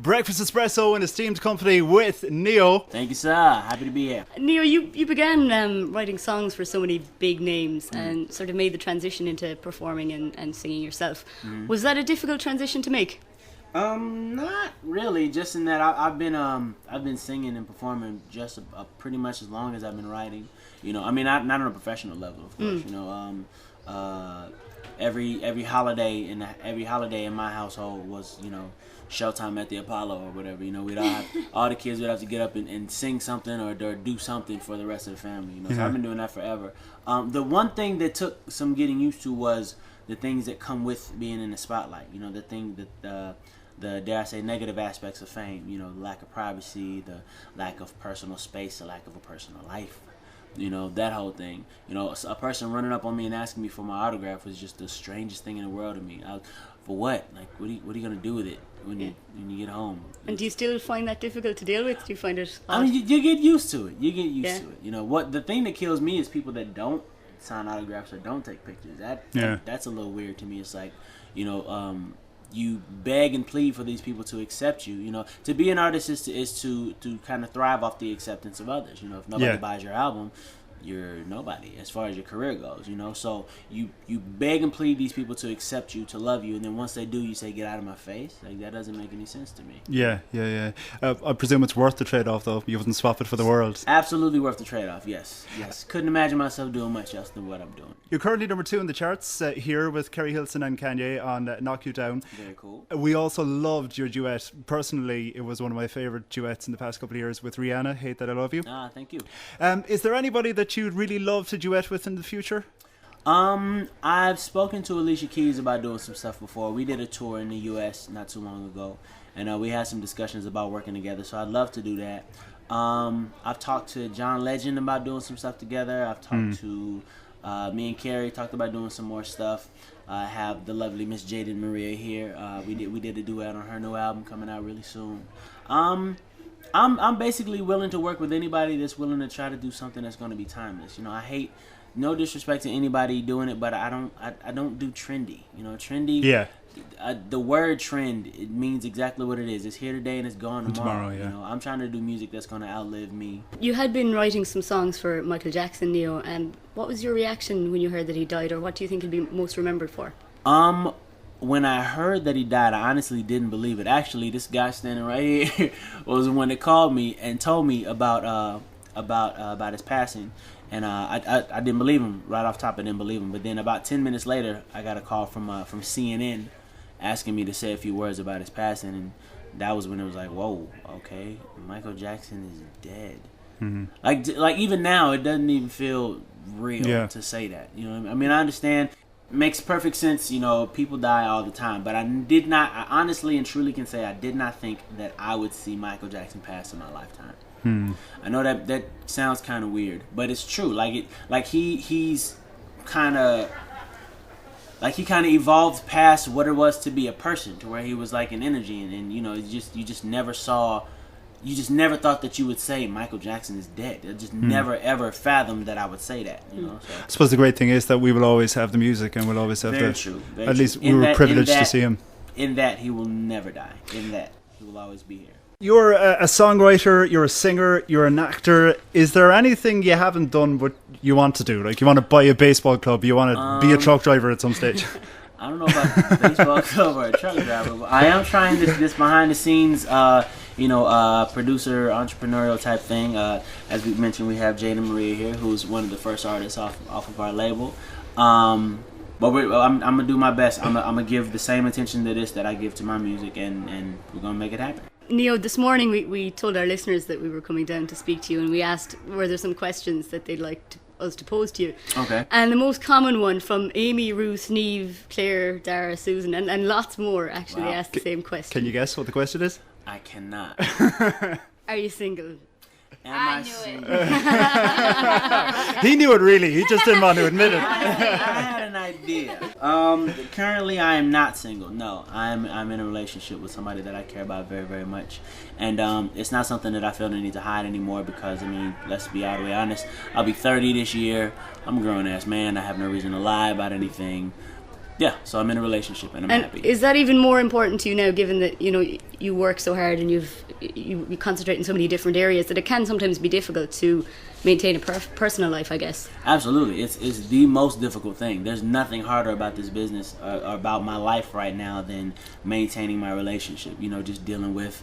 Breakfast Espresso in esteemed company with Neo. Thank you, sir. Happy to be here. Neo, you began writing songs for so many big names and sort of made the transition into performing and singing yourself. Was that a difficult transition to make? Not really. Just in that I've been singing and performing just pretty much as long as I've been writing. You know, I mean, not on a professional level, of course. You know, every holiday in my household was, you know, showtime at the Apollo or whatever. You know, we'd all the kids would have to get up and sing something or do something for the rest of the family. You know, so I've been doing that forever. The one thing that took some getting used to was the things that come with being in the spotlight. You know, the thing that the dare I say negative aspects of fame. You know, the lack of privacy, the lack of personal space, the lack of a personal life. You know, that whole thing. You know, a person running up on me and asking me for my autograph was just the strangest thing in the world to me. For what? Like, what are you gonna do with it when you get home? And do you still find that difficult to deal with? Do you find it odd? I mean, you get used to it. You get used to it. You know, what the thing that kills me is people that don't sign autographs or don't take pictures. That's a little weird to me. It's like, you know, you beg and plead for these people to accept you. You know, to be an artist is to kind of thrive off the acceptance of others. You know, if nobody buys your album, you're nobody as far as your career goes. You know, so you beg and plead these people to accept you, to love you, and then once they do, you say, "Get out of my face." Like, that doesn't make any sense to me. Yeah. I presume it's worth the trade-off, though. You wouldn't swap it for the world. Absolutely worth the trade-off. Yes. Couldn't imagine myself doing much else than what I'm doing. You're currently number 2 in the charts here with Kerry Hilson and Kanye on Knock You Down. Very cool. We also loved your duet. Personally, it was one of my favourite duets in the past couple of years with Rihanna, Hate That I Love You. Thank you. Is there anybody that you'd really love to duet with in the future? I've spoken to Alicia Keys about doing some stuff before. We did a tour in the U.S. not too long ago, and we had some discussions about working together, so I'd love to do that. I've talked to John Legend about doing some stuff together. I've talked to me and Carrie talked about doing some more stuff. I have the lovely Miss Jaden Maria here. We did a duet on her new album coming out really soon. I'm basically willing to work with anybody that's willing to try to do something that's going to be timeless. You know, I hate, no disrespect to anybody doing it, but I don't do trendy. You know, trendy. Yeah. The word trend, it means exactly what it is. It's here today and it's gone tomorrow. Yeah. You know, I'm trying to do music that's going to outlive me. You had been writing some songs for Michael Jackson, Neo, and what was your reaction when you heard that he died, or what do you think he'll be most remembered for? When I heard that he died, I honestly didn't believe it. Actually, this guy standing right here was the one that called me and told me about his passing, and I didn't believe him right off top. I didn't believe him, but then about 10 minutes later, I got a call from CNN asking me to say a few words about his passing, and that was when it was like, whoa, okay, Michael Jackson is dead. Mm-hmm. Like even now, it doesn't even feel real to say that. You know what I mean? I understand. Makes perfect sense, you know, people die all the time, but I honestly and truly can say I did not think that I would see Michael Jackson pass in my lifetime. I know that sounds kind of weird, but it's true. He kind of evolved past what it was to be a person, to where he was like an energy, and you know, you just never thought that you would say Michael Jackson is dead. I just never ever fathomed that I would say that. You know. So. I suppose the great thing is that we will always have the music, and we'll always have Very true. At least we were privileged to see him. In that, he will never die. In that, he will always be here. You're a songwriter, you're a singer, you're an actor. Is there anything you haven't done but you want to do? Like, you want to buy a baseball club, you want to be a truck driver at some stage? I don't know about a baseball club or a truck driver, but I am trying this behind the scenes, producer, entrepreneurial type thing. As we mentioned, we have Jaden Maria here, who's one of the first artists off of our label. But I'm gonna do my best. I'm gonna give the same attention to this that I give to my music, and we're gonna make it happen. Neo, this morning we told our listeners that we were coming down to speak to you, and we asked were there some questions that they'd like us to pose to you. Okay. And the most common one from Amy, Ruth, Neve, Claire, Dara, Susan, and lots more actually asked the same question. Can you guess what the question is? I cannot. Are you single? I knew it. He knew it really. He just didn't want to admit it. I had an idea. Currently, I am not single. No, I'm in a relationship with somebody that I care about very, very much, and it's not something that I feel the need to hide anymore. Because I mean, let's be all the way honest. I'll be 30 this year. I'm a grown ass man. I have no reason to lie about anything. Yeah, so I'm in a relationship and I'm happy. Is that even more important to you now, given that, you know, you work so hard and you concentrate in so many different areas that it can sometimes be difficult to maintain a personal life, I guess. Absolutely. It's the most difficult thing. There's nothing harder about this business or about my life right now than maintaining my relationship. You know, just dealing with,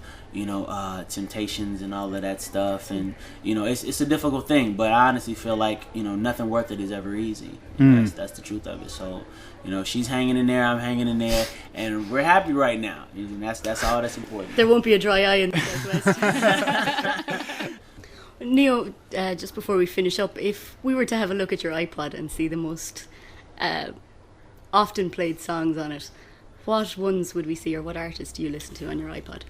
temptations and all of that stuff. And, it's a difficult thing, but I honestly feel like, nothing worth it is ever easy. That's the truth of it. So, she's hanging in there, I'm hanging in there, and we're happy right now. And that's all that's important. There won't be a dry eye in the Southwest. Neo, just before we finish up, if we were to have a look at your iPod and see the most often played songs on it, what ones would we see, or what artists do you listen to on your iPod?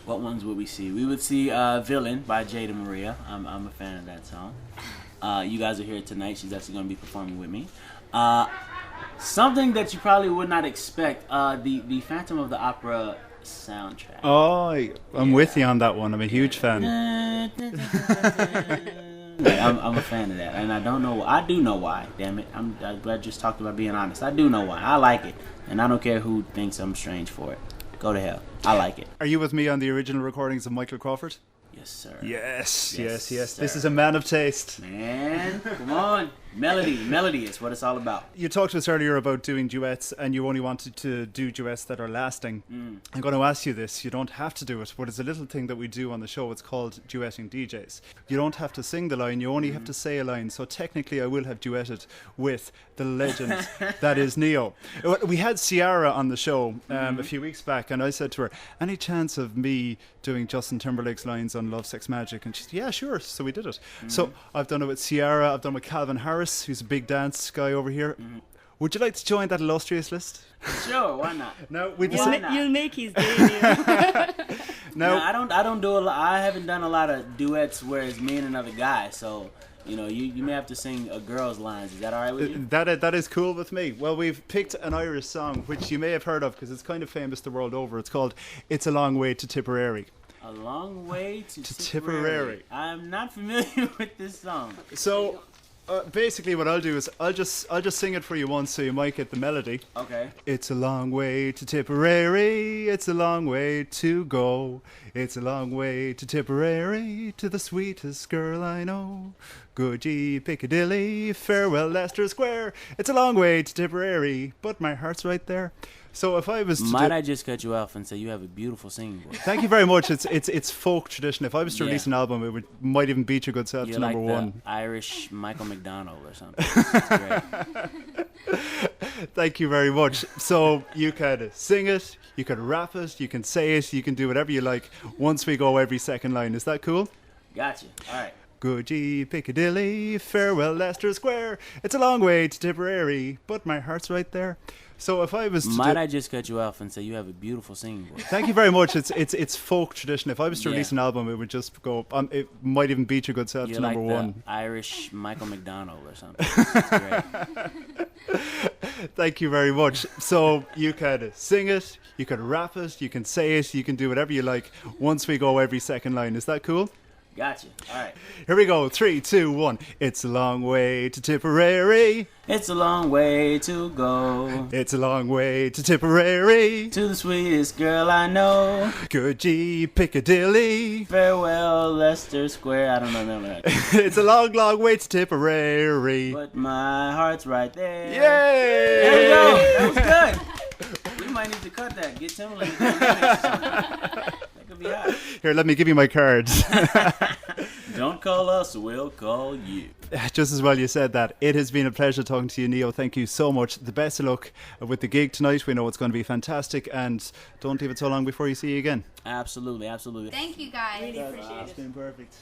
What ones would we see? We would see Villain by Jada Maria. I'm a fan of that song. You guys are here tonight. She's actually going to be performing with me. Something that you probably would not expect, the Phantom of the Opera soundtrack. Oh, I'm with you on that one. I'm a huge fan. I'm a fan of that, and I do know why. Damn it! I just talked about being honest. I do know why. I like it, and I don't care who thinks I'm strange for it. Go to hell. I like it. Are you with me on the original recordings of Michael Crawford? Yes, sir. Yes. Sir. This is a man of taste. Man, come on. Melody is what it's all about. You talked to us earlier about doing duets, and you only wanted to do duets that are lasting. I'm going to ask you this. You don't have to do it, but it's a little thing that we do on the show. It's called duetting DJs. You don't have to sing the line. You only have to say a line. So technically, I will have duetted with the legend that is Neo. We had Ciara on the show a few weeks back, and I said to her, any chance of me doing Justin Timberlake's lines on Love, Sex, Magic? And she said, yeah, sure. So we did it. So I've done it with Ciara. I've done it with Calvin Harris, who's a big dance guy over here. Would you like to join that illustrious list? Sure, why not? No, you'll make his day. No, I don't do a lot. I haven't done a lot of duets where it's me and another guy. So you may have to sing a girl's lines. Is that all right with you? That is cool with me. Well, we've picked an Irish song which you may have heard of because it's kind of famous the world over. It's called "It's a Long Way to Tipperary." A long way to Tipperary. I'm not familiar with this song. So. Basically what I'll do is I'll just sing it for you once so you might get the melody. Okay. It's a long way to Tipperary, it's a long way to go. It's a long way to Tipperary, to the sweetest girl I know. Good ye Piccadilly, farewell Leicester Square. It's a long way to Tipperary, but my heart's right there. So if I was to I just cut you off and say you have a beautiful singing voice? Thank you very much. It's folk tradition. If I was to release an album, might even beat your good self to number one. Irish Michael McDonald or something. That's great. Thank you very much. So you can sing it, you can rap it, you can say it, you can do whatever you like. Once we go every second line. Is that cool? Gotcha. All right. Good ye Piccadilly, farewell Leicester Square. It's a long way to Tipperary, but my heart's right there. So if I was to I just cut you off and say you have a beautiful singing voice? Thank you very much. It's folk tradition. If I was to release an album, it would just go. It might even beat your good self to number one. Irish Michael McDonald or something. That's great. Thank you very much. So you can sing it, you can rap it, you can say it, you can do whatever you like. Once we go every second line. Is that cool? Gotcha. All right. Here we go. 3, 2, 1. It's a long way to Tipperary. It's a long way to go. It's a long way to Tipperary. To the sweetest girl I know. Good ye Piccadilly. Farewell Leicester Square. I don't know that. It's a long, long way to Tipperary. But my heart's right there. Yay! There we go. That was good. We might need to cut that. Get Timberlake. That could be hot. Here, let me give you my cards. Don't call us, we'll call you. Just as well you said that. It has been a pleasure talking to you, Neo. Thank you so much. The best of luck with the gig tonight. We know it's going to be fantastic, and don't leave it so long before you see you again. Absolutely, absolutely. Thank you, guys. Really appreciate it. It's been perfect.